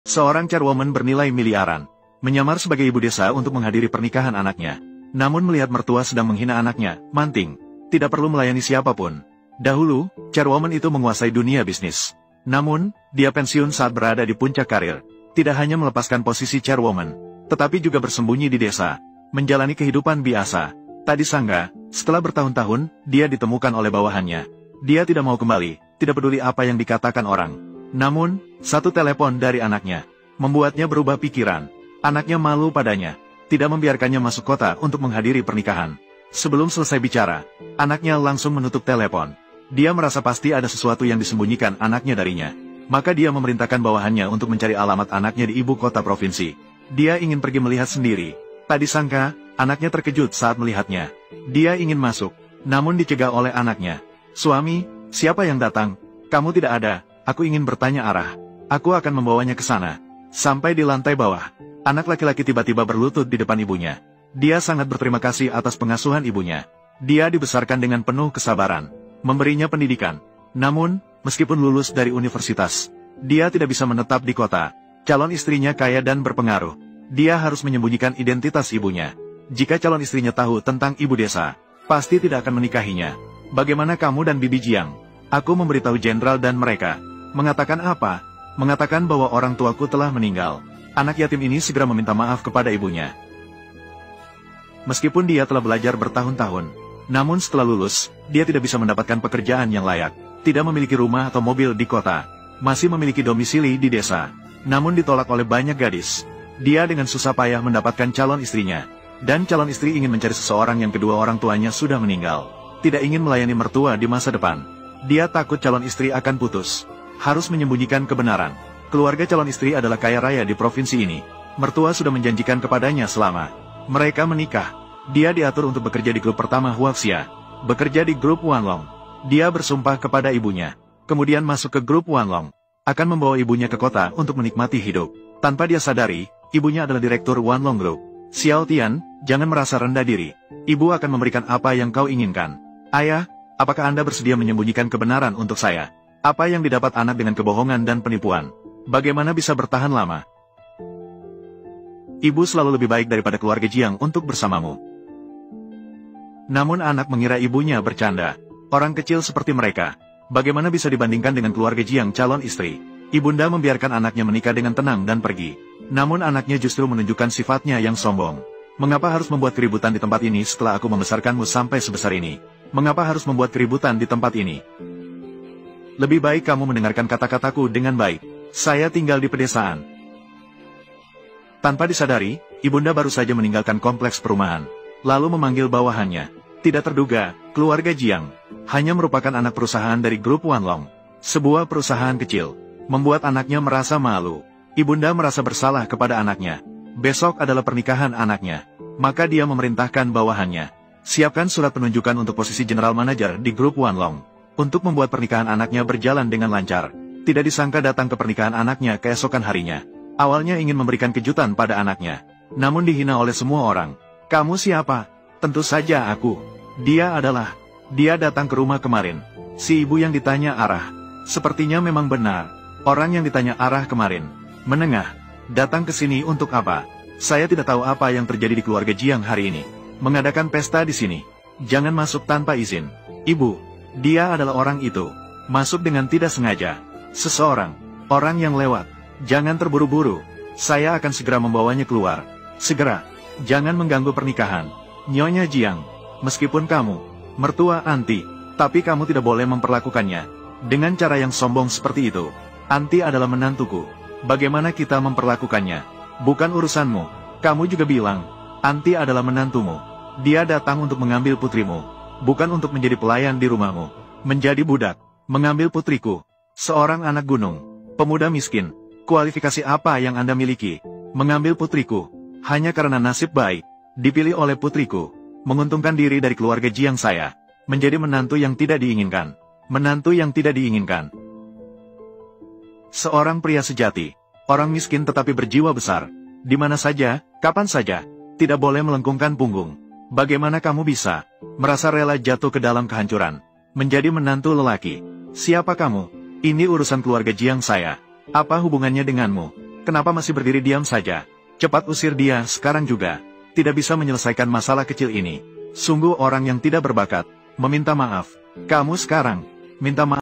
Seorang chairwoman bernilai miliaran, menyamar sebagai ibu desa untuk menghadiri pernikahan anaknya. Namun melihat mertua sedang menghina anaknya, Manting, tidak perlu melayani siapapun. Dahulu, chairwoman itu menguasai dunia bisnis. Namun, dia pensiun saat berada di puncak karir. Tidak hanya melepaskan posisi chairwoman, tetapi juga bersembunyi di desa, menjalani kehidupan biasa. Tak disangka, setelah bertahun-tahun, dia ditemukan oleh bawahannya. Dia tidak mau kembali, tidak peduli apa yang dikatakan orang. Namun, satu telepon dari anaknya membuatnya berubah pikiran. Anaknya malu padanya, tidak membiarkannya masuk kota untuk menghadiri pernikahan. Sebelum selesai bicara, anaknya langsung menutup telepon. Dia merasa pasti ada sesuatu yang disembunyikan anaknya darinya. Maka dia memerintahkan bawahannya untuk mencari alamat anaknya di ibu kota provinsi. Dia ingin pergi melihat sendiri. Tak disangka, anaknya terkejut saat melihatnya. Dia ingin masuk, namun dicegah oleh anaknya. "Suami, siapa yang datang? Kamu tidak ada, aku ingin bertanya arah. Aku akan membawanya ke sana." Sampai di lantai bawah, anak laki-laki tiba-tiba berlutut di depan ibunya. Dia sangat berterima kasih atas pengasuhan ibunya. Dia dibesarkan dengan penuh kesabaran, memberinya pendidikan. Namun, meskipun lulus dari universitas, dia tidak bisa menetap di kota. Calon istrinya kaya dan berpengaruh. Dia harus menyembunyikan identitas ibunya. Jika calon istrinya tahu tentang ibu desa, pasti tidak akan menikahinya. "Bagaimana kamu dan Bibi Jiang?" "Aku memberitahu jenderal dan mereka." "Mengatakan apa?" "Mengatakan bahwa orang tuaku telah meninggal." Anak yatim ini segera meminta maaf kepada ibunya. Meskipun dia telah belajar bertahun-tahun, namun setelah lulus, dia tidak bisa mendapatkan pekerjaan yang layak. Tidak memiliki rumah atau mobil di kota, masih memiliki domisili di desa, namun ditolak oleh banyak gadis. Dia dengan susah payah mendapatkan calon istrinya, dan calon istri ingin mencari seseorang yang kedua orang tuanya sudah meninggal. Tidak ingin melayani mertua di masa depan. Dia takut calon istri akan putus, harus menyembunyikan kebenaran. Keluarga calon istri adalah kaya raya di provinsi ini. Mertua sudah menjanjikan kepadanya selama mereka menikah, dia diatur untuk bekerja di grup pertama Huaxia, bekerja di grup Wanlong. Dia bersumpah kepada ibunya, kemudian masuk ke grup Wanlong, akan membawa ibunya ke kota untuk menikmati hidup. Tanpa dia sadari, ibunya adalah direktur Wanlong Group. "Xiao Tian, jangan merasa rendah diri. Ibu akan memberikan apa yang kau inginkan." "Ayah, apakah Anda bersedia menyembunyikan kebenaran untuk saya? Apa yang didapat anak dengan kebohongan dan penipuan? Bagaimana bisa bertahan lama?" "Ibu selalu lebih baik daripada keluarga Jiang untuk bersamamu." Namun anak mengira ibunya bercanda. Orang kecil seperti mereka, bagaimana bisa dibandingkan dengan keluarga Jiang calon istri? Ibunda membiarkan anaknya menikah dengan tenang dan pergi. Namun anaknya justru menunjukkan sifatnya yang sombong. "Mengapa harus membuat keributan di tempat ini setelah aku membesarkanmu sampai sebesar ini? Mengapa harus membuat keributan di tempat ini? Lebih baik kamu mendengarkan kata-kataku dengan baik. Saya tinggal di pedesaan." Tanpa disadari, ibunda baru saja meninggalkan kompleks perumahan, lalu memanggil bawahannya. Tidak terduga, keluarga Jiang hanya merupakan anak perusahaan dari grup Wanlong, sebuah perusahaan kecil, membuat anaknya merasa malu. Ibunda merasa bersalah kepada anaknya. Besok adalah pernikahan anaknya, maka dia memerintahkan bawahannya, "Siapkan surat penunjukan untuk posisi general manager di grup Wanlong, untuk membuat pernikahan anaknya berjalan dengan lancar." Tidak disangka datang ke pernikahan anaknya keesokan harinya. Awalnya ingin memberikan kejutan pada anaknya, namun dihina oleh semua orang. "Kamu siapa?" "Tentu saja aku. Dia datang ke rumah kemarin." Si ibu yang ditanya arah. Sepertinya memang benar. Orang yang ditanya arah kemarin, menengah, datang ke sini untuk apa? "Saya tidak tahu apa yang terjadi di keluarga Jiang hari ini. Mengadakan pesta di sini. Jangan masuk tanpa izin." "Ibu, dia adalah orang itu. Masuk dengan tidak sengaja. Seseorang, orang yang lewat. Jangan terburu-buru. Saya akan segera membawanya keluar. Segera. Jangan mengganggu pernikahan. Nyonya Jiang, meskipun kamu mertua Anti, tapi kamu tidak boleh memperlakukannya dengan cara yang sombong seperti itu. Anti adalah menantuku. Bagaimana kita memperlakukannya bukan urusanmu. Kamu juga bilang Anti adalah menantumu. Dia datang untuk mengambil putrimu, bukan untuk menjadi pelayan di rumahmu. Menjadi budak, mengambil putriku. Seorang anak gunung, pemuda miskin. Kualifikasi apa yang Anda miliki? Mengambil putriku hanya karena nasib baik dipilih oleh putriku, menguntungkan diri dari keluarga Jiang saya, menjadi menantu yang tidak diinginkan. Menantu yang tidak diinginkan. Seorang pria sejati, orang miskin tetapi berjiwa besar, di mana saja, kapan saja, tidak boleh melengkungkan punggung. Bagaimana kamu bisa merasa rela jatuh ke dalam kehancuran, menjadi menantu lelaki? Siapa kamu? Ini urusan keluarga Jiang saya. Apa hubungannya denganmu? Kenapa masih berdiri diam saja? Cepat usir dia sekarang juga. Tidak bisa menyelesaikan masalah kecil ini. Sungguh orang yang tidak berbakat. Meminta maaf. Kamu sekarang minta maaf.